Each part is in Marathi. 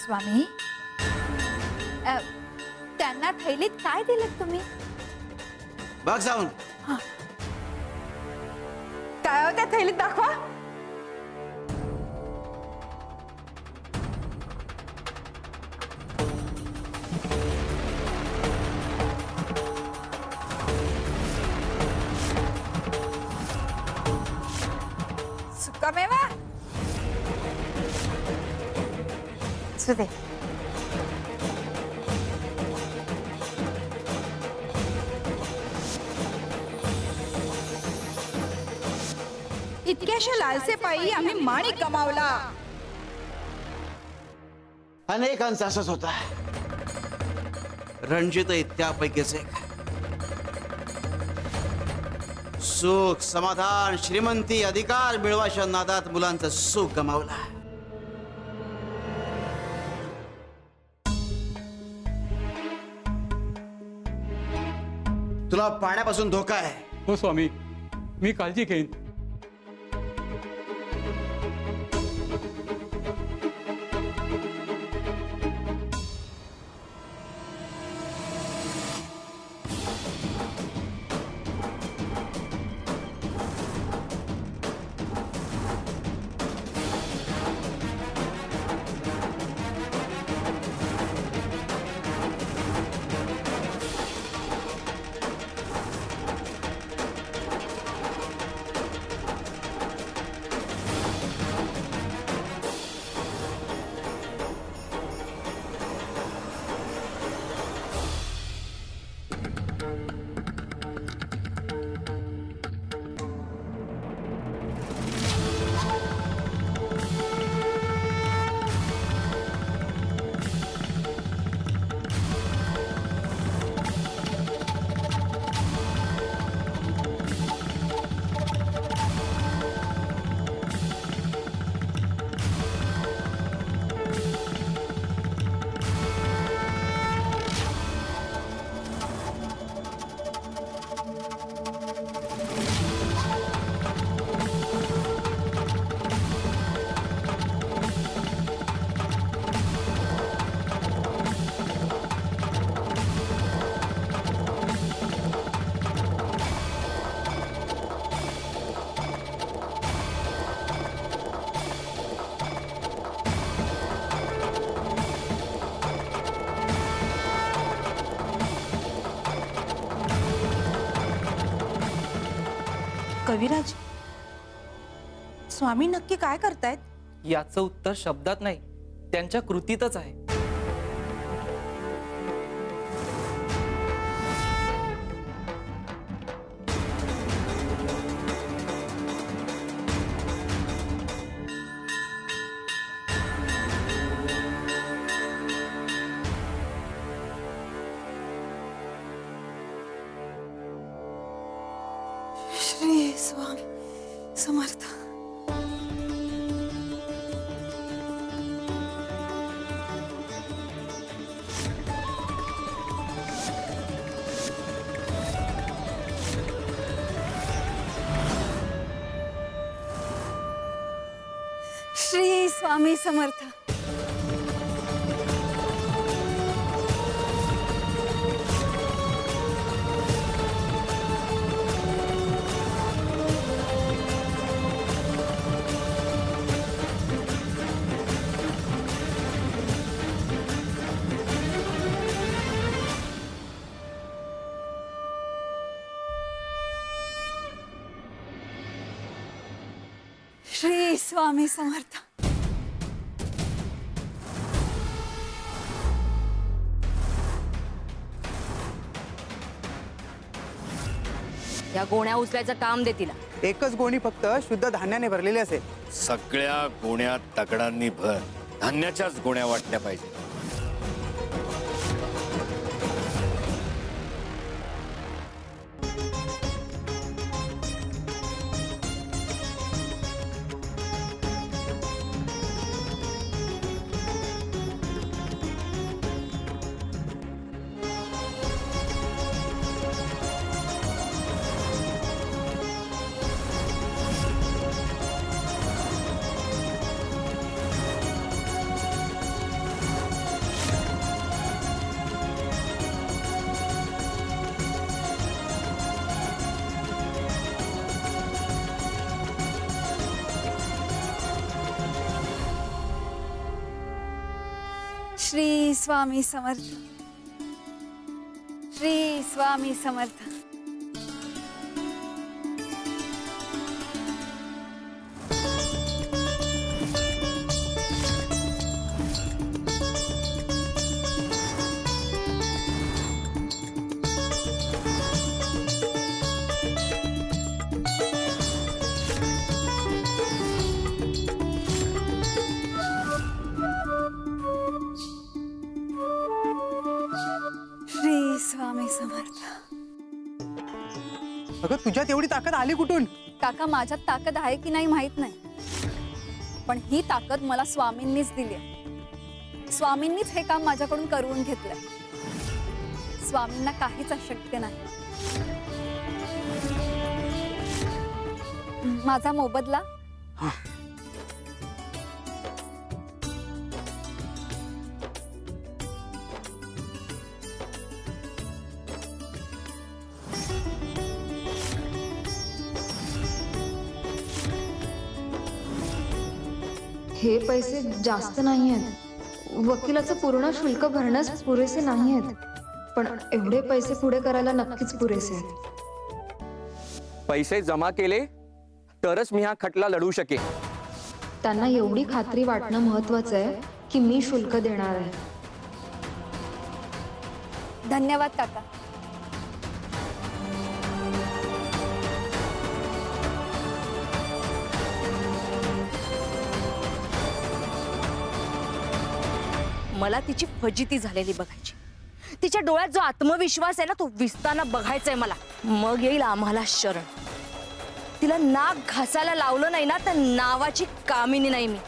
स्वामी, त्यांना थैलीत काय दिलं तुम्ही? बघ जाऊन. काय होत्या थैलीत दाखवा. सुकामेवा सुदे. इतक्याशा लालसेपायी आम्ही माणिक गमावला. अनेकांचा असंच होता. रणजित त्यापैकीच एक. सुख, समाधान, श्रीमंती, अधिकार मिळवायच्या नादात मुलांचं सुख गमावला. तुला पाण्यापासून धोका आहे. हो स्वामी, मी काळजी घेईन. कविराज, स्वामी नक्की काय करतायत? याचं उत्तर शब्दात नाही, त्यांच्या कृतीतच आहे. श्री स्वामी समर्थ. श्री स्वामी समर्थ. श्री स्वामी समर्थ. या गोण्या उचलायचं काम दे तिला. एकच गोणी फक्त शुद्ध धान्याने भरलेली असेल. सगळ्या गोण्या तगडांनी भर. धान्याच्याच गोण्या वाटल्या पाहिजे. श्री स्वामी समर्थ. श्री स्वामी समर्थ. श्री स्वामी समर्थ. अगं तुझ्यात एवढी ताकद आली कुठून? काका, माझ्यात ताकद आहे की नाही माहित नाही, पण ही ताकद मला स्वामींनीच दिली आहे. स्वामींनीच हे काम माझ्याकडून करून घेतलंय. स्वामींना काहीच अशक्य नाही. माझा मोबदला हे पैसे जास्त नाही आहेत. वकिलाचं पूर्ण शुल्क भरण्यास पुरेसे नाही आहेत, पण एवढे पैसे पुढे करायला नक्कीच पुरेसे आहेत. पैसे जमा केले तरच मी हा खटला लढू शकेन. त्यांना एवढी खात्री वाटणं महत्वाचं आहे की मी शुल्क देणार आहे. धन्यवाद काका. मला तिची फजिती झालेली बघायची. तिच्या डोळ्यात जो आत्मविश्वास आहे ना, तो विसताना बघायचंय मला. मग येईल आम्हाला शरण. तिला नाक घासायला लावलं नाही ना, तर नावाची कामिनी नाही मी.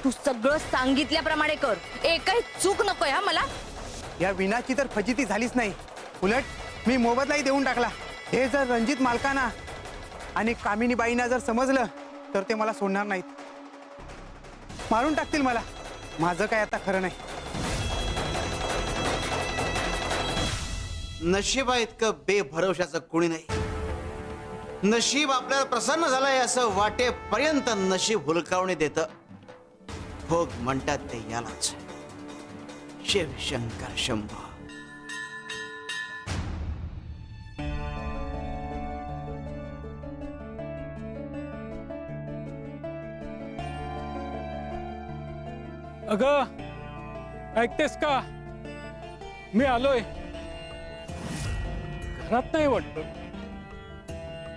तू सगळं सांगितल्याप्रमाणे कर. एकही चूक नको हा मला. या विनाची तर फजिती झालीच नाही, उलट मी मोबदलाही देऊन टाकला. हे जर रणजित मालकांना आणि कामिनी बाईंना जर समजलं तर ते मला सोडणार नाहीत, मारून टाकतील मला. माझं काय आता खरं नाही. नशिबा इतकं बेभरवशाचं कोणी नाही. नशीब आपल्याला प्रसन्न झालंय असं वाटेपर्यंत नशीब हुलकावणी देतं. भोग म्हणतात ते यालाच. शिवशंकर शंभो. अगं, ऐकतेस का? मी आलोय. घरात नाही वाटत.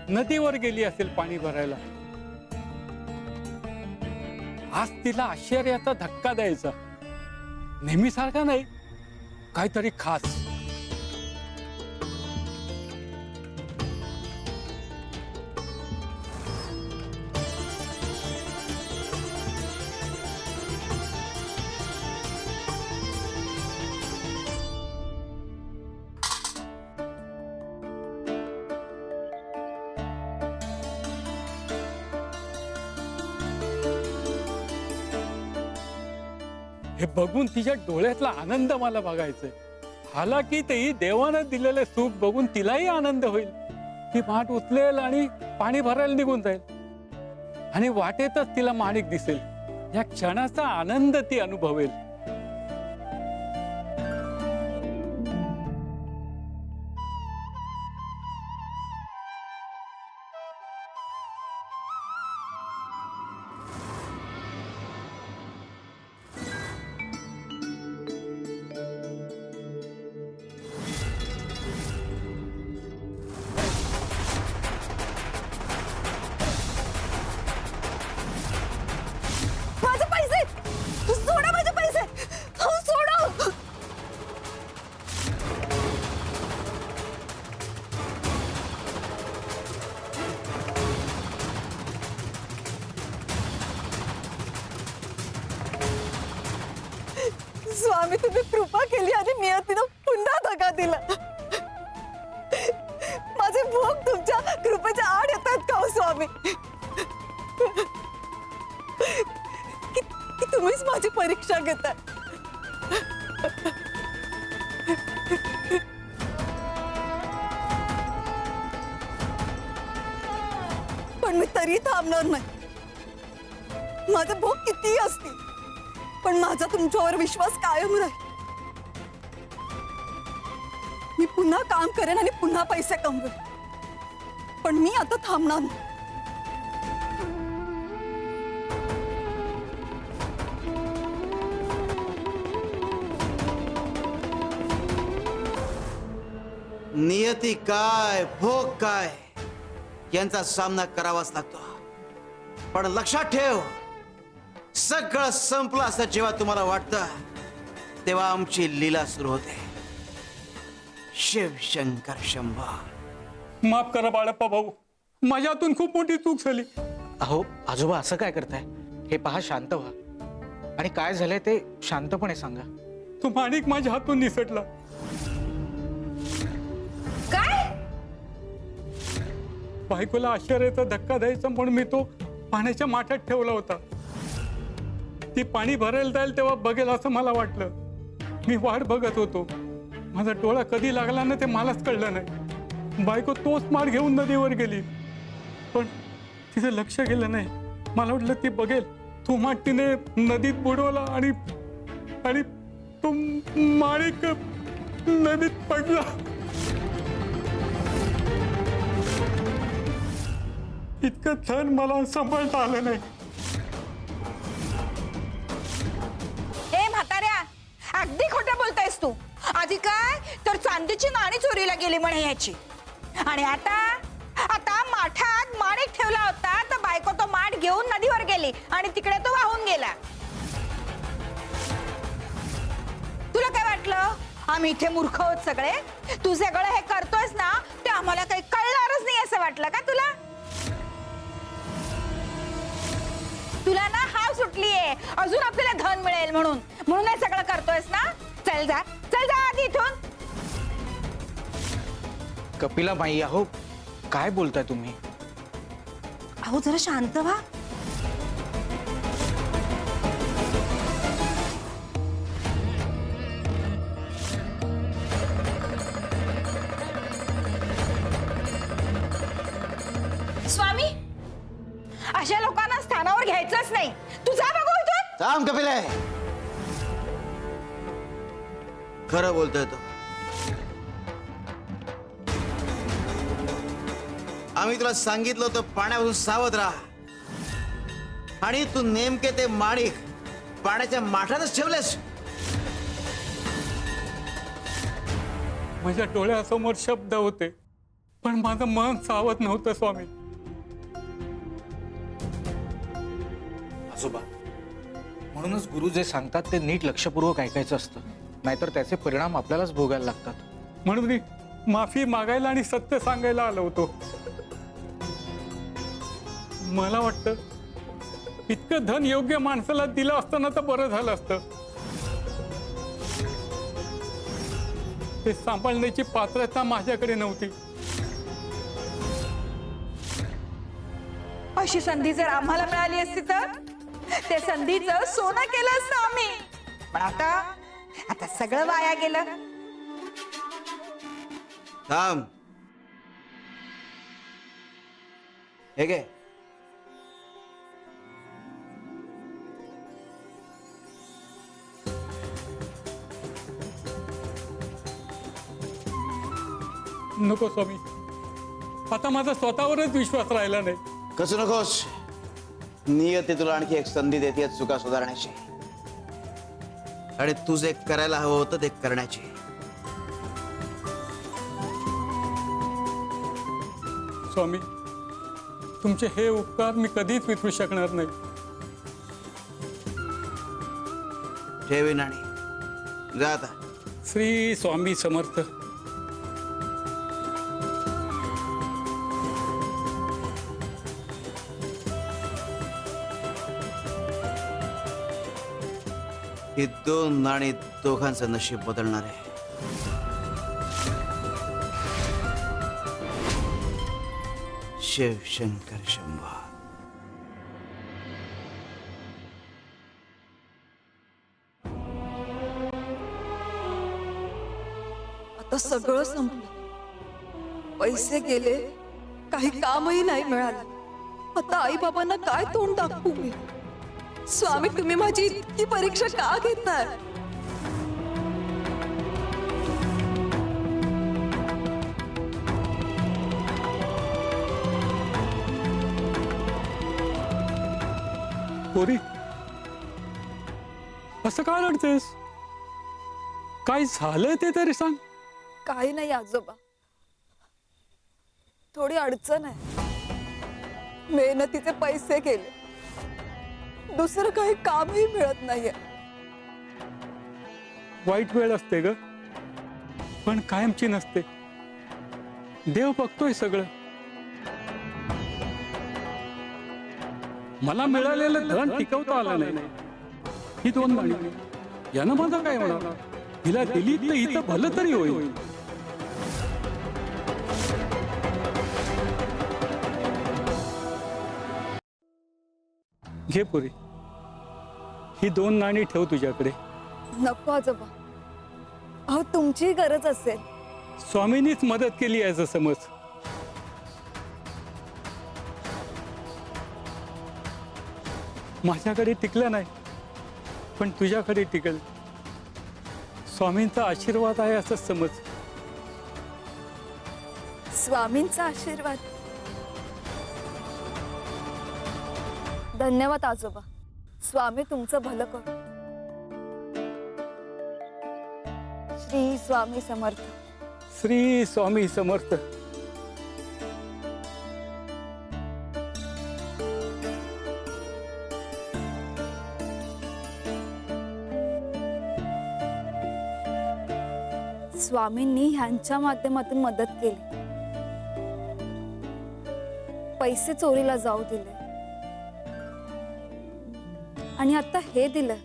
नदीवर गेली असेल पाणी भरायला. आज तिला आश्चर्याचा धक्का द्यायचा. नेहमीसारखा नाही, काहीतरी खास. हे बघून तिच्या डोळ्यातला आनंद मला बघायचंय. हालाकी तेही देवानं दिलेले सुख बघून तिलाही आनंद होईल. ती माठ उचलेल आणि पाणी भरायला निघून जाईल, आणि वाटेतच तिला माणिक दिसेल. या क्षणाचा आनंद ती अनुभवेल. माझे पैसे सोडा. माझे पैसे हो सोडा. स्वामी, तुम्ही कृपा केली आणि नियतीनं पुन्हा धक्का दिला. माझे भोग तुमच्या कृपेच्या आड येतात का हो स्वामी? की तुम्हीच माझी परीक्षा घेताय. पण मी तरी थांबणार नाही. माझे भोग कितीही असतील, पण माझा तुमच्यावर विश्वास कायम राहील. मी पुन्हा काम करेन आणि पुन्हा पैसे कमवेन, पण मी आता थांबणार नाही. नियती काय भोग काय यांचा सामना करावाच लागतो. पण लक्षात ठेव, सगळं संपलं असं जेव्हा तुम्हाला वाटतं तेव्हा आमची लीला सुरू होते. शिवशंकर शंभो. माफ करा बाळप्पा भाऊ, माझ्या हातून खूप मोठी चूक झाली. अहो आजोबा असं काय करताय? हे पहा, शांत व्हा आणि काय झालंय ते शांतपणे सांगा. तो माणिक माझ्या हातून निसटला. काय? बायकोला आश्चर्याचा धक्का द्यायचा म्हणून मी तो पाण्याच्या माठात ठेवला होता. ती पाणी भरायला जाईल तेव्हा बघेल असं मला वाटलं. मी वाट बघत होतो. माझा डोळा कधी लागला ना ते मलाच कळलं नाही. बायको तोच माठ घेऊन नदीवर गेली, पण तिचं लक्ष गेलं नाही. मला वाटलं ती बघेल. तो माठ तिने नदीत बुडवला आणि आणि तो माणिक नदीत पडला. इतकं धन मला सांभाळता आलं नाही. ए म्हाताऱ्या, अगदी खोटं बोलतायस तू. आधी काय तर चांदीची नाणी चोरीला गेली म्हणे ह्याची, आणि आता माठात माणिक ठेवला होता तर बायको तो माठ घेऊन नदीवर गेली आणि तिकडे तो वाहून गेला. तुला काय वाटलं आम्ही इथे मूर्ख आहोत सगळे? तू सगळं हे करतोयस ना ते आम्हाला काही कळणारच नाही असं वाटलं का तुला? तुला ना हाव सुटलीये अजून आपल्याला धन मिळेल म्हणून हे सगळं करतोयस ना? चल जा आधी इथून. कपिला बाई, अहो काय बोलताय तुम्ही? अहो जरा शांत व्हा. स्वामी, अशा लोकांना स्थानावर घ्यायचंच नाही. तू जा बघू इथून. थांब कपिले, खरं बोलतोय तो. आम्ही तुला सांगितलं होतं पाण्यापासून सावध राहा, आणि तू नेमके ते माणिक पाण्याच्या माठातच ठेवलेस. माझ्या डोळ्यासमोर शब्द होते, पण माझं मन सावध नव्हतं स्वामी. आजोबा, म्हणूनच गुरु जे सांगतात ते नीट लक्षपूर्वक ऐकायचं असतं, नाहीतर त्याचे परिणाम आपल्यालाच भोगायला लागतात. म्हणून मी माफी मागायला आणि सत्य सांगायला आलो होतो. मला वाटतं इतकं धन योग्य माणसाला दिलं असतं ना तर बरं झालं असतं. ते सांभाळण्याची पात्रता माझ्याकडे नव्हती. अशी संधी जर आम्हाला मिळाली असती तर त्या संधीचं सोनं केलं असतं आम्ही. पण आता सगळं वाया गेलं. थांब, हे घे. नको स्वामी, आता माझा स्वतःवरच विश्वास राहिला नाही. कसं नकोस, नियती तुला आणखी एक संधी देते चुका सुधारण्याची, आणि तू जे करायला हवं होतं ते करण्याची. स्वामी, तुमचे हे उपकार मी कधीच विसरू शकणार नाही. ठेवीन आणि जा आता. श्री स्वामी समर्थ. ही दोन नाणी दोघांचं नशीब बदलणार आहे. शिवशंकर शंभो. आता सगळं संपलं. पैसे गेले, काही कामही नाही मिळालं. आता आई बाबांना काय तोंड दाखवू मी? स्वामी, तुम्ही माझी इतकी परीक्षा का घेताय? पोरी, असं का रडतेस? काय झालंय ते तरी सांग. काही नाही आजोबा, थोडी अडचण आहे. मेहनतीचे पैसे गेले, दुसरं काही कामही मिळत नाहीये. वाईट वेळ असते ग, पण कायमची नसते. देव बघतोय सगळं. मला मिळालेलं धन टिकवता आलं नाही. ही 2 नाणी, यानं माझं काय होणार? हिला दिली तर हिचं भलं तरी होईल. घे पुरी, ही 2 नाणी ठेव तुझ्याकडे. नको आजोबा, अहो तुमची गरज असेल. स्वामींनीच मदत केली आहे असं समज. माझ्याकडे टिकलं नाही, पण तुझ्याकडे टिकल. स्वामींचा आशीर्वाद आहे असं समज. स्वामींचा आशीर्वाद. धन्यवाद आजोबा, स्वामी तुमचं भलं करू. श्री स्वामी समर्थ. श्री स्वामी समर्थ. स्वामींनी ह्यांच्या माध्यमातून मदत केली, पैसे चोरीला जाऊ दिले, आणि आता हे दिलं.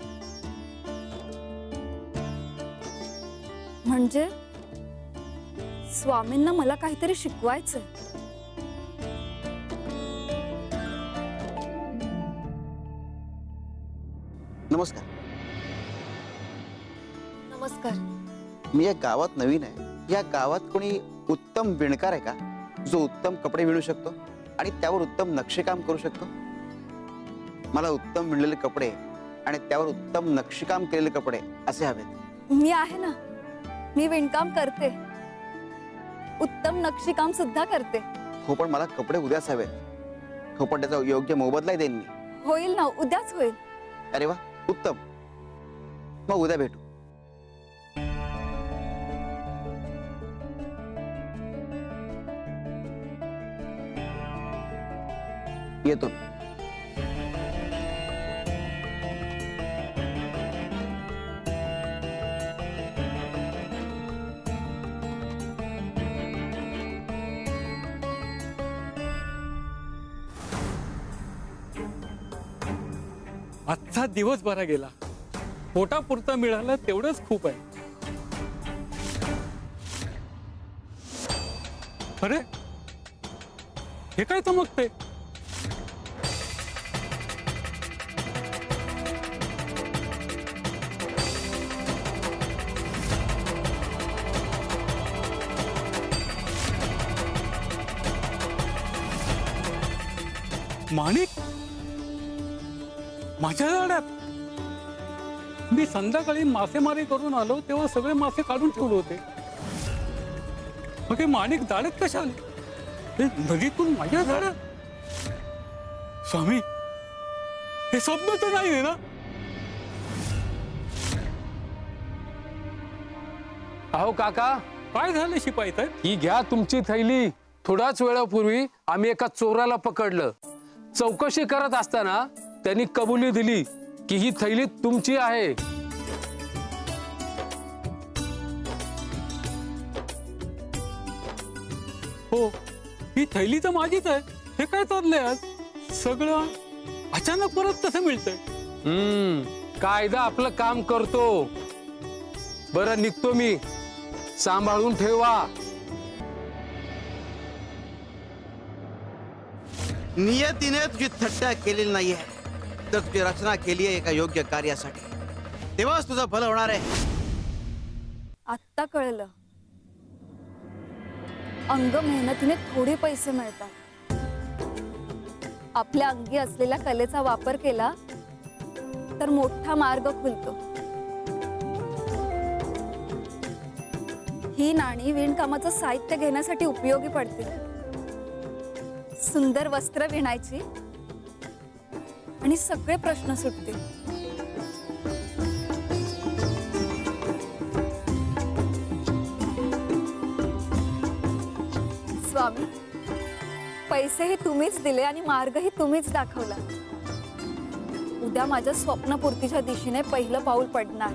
म्हणजे स्वामींना मला काहीतरी शिकवायचं. नमस्कार. नमस्कार. मी या गावात नवीन आहे. या गावात कोणी उत्तम विणकार आहे का, जो उत्तम कपडे विणू शकतो आणि त्यावर उत्तम नक्षीकाम करू शकतो? मला उत्तम विणलेले कपडे आणि त्यावर उत्तम नक्षीकाम केलेले कपडे असे हवेत. मी आहे ना, मी विणकाम करते, उत्तम नक्षीकाम सुद्धा करते. हो, पण मला कपडे उद्याच हवेत. हो, पण त्याचा योग्य मोबदलाही देईन मी. होईल ना, उद्याच होईल. अरे वा, उत्तम. मग उद्या भेटू. येतो. आजचा दिवस बरा गेला. पोटापुरता मिळालं तेवढंच खूप आहे. अरे, हे काय चमकते? माणिक माझ्या झाडात. मी संध्याकाळी मासेमारी करून आलो तेव्हा सगळे मासे काढून ठेवले होते. मग हे माणिक झाडात कशा आले? हे नदीतून माझ्या झाडात? स्वामी, हे स्वप्न तर नाही आहे ना? अहो काका, काय झालं शिपाई साहेब? ही घ्या तुमची थैली. थोड्याच वेळापूर्वी आम्ही एका चोराला पकडलं. चौकशी करत असताना त्यांनी कबुली दिली की ही थैली तुमची आहे. हो, ही थैली तर माझीच आहे. हे काय चाललंय आज? सगळं अचानक परत कसं मिळतंय? कायदा आपलं काम करतो. बरं, निघतो मी. सांभाळून ठेवा. नियतीने तुझी थट्टा केलेली नाहीये, तर तुझी रचना केली आहे एका योग्य कार्यासाठी. तेव्हाच तुझं भलं होणार आहे. आत्ता कळलं, अंग मेहनतीने थोडे पैसे मिळतात. आपल्या अंगी असलेल्या कलेचा वापर केला तर मोठा मार्ग खुलतो. ही नाणी विणकामाचं साहित्य घेण्यासाठी उपयोगी पडतील. सुंदर वस्त्र विणायची आणि सगळे प्रश्न सुटतील. स्वामी, पैसेही तुम्हीच दिले आणि मार्गही तुम्हीच दाखवला. उद्या माझ्या स्वप्नपूर्तीच्या दिशेने पहिलं पाऊल पडणार.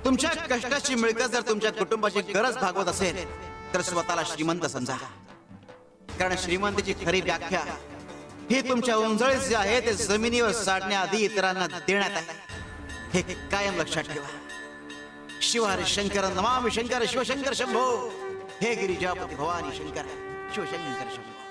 तुमच्या कष्टाची मिळकत जर तुमच्या कुटुंबाची गरज भागवत असेल तर स्वतःला श्रीमंत समजा. कारण श्रीमंतीची खरी व्याख्या ही तुमच्या उंजळीत जे आहे ते जमिनीवर साडण्याआधी इतरांना देण्यात आहे. हे कायम लक्षात ठेवा. शिव हरी शंकर नमामि शंकर शिवशंकर शंभो. हे गिरिजापती भवानी शंकर शिवशंकर शंभो.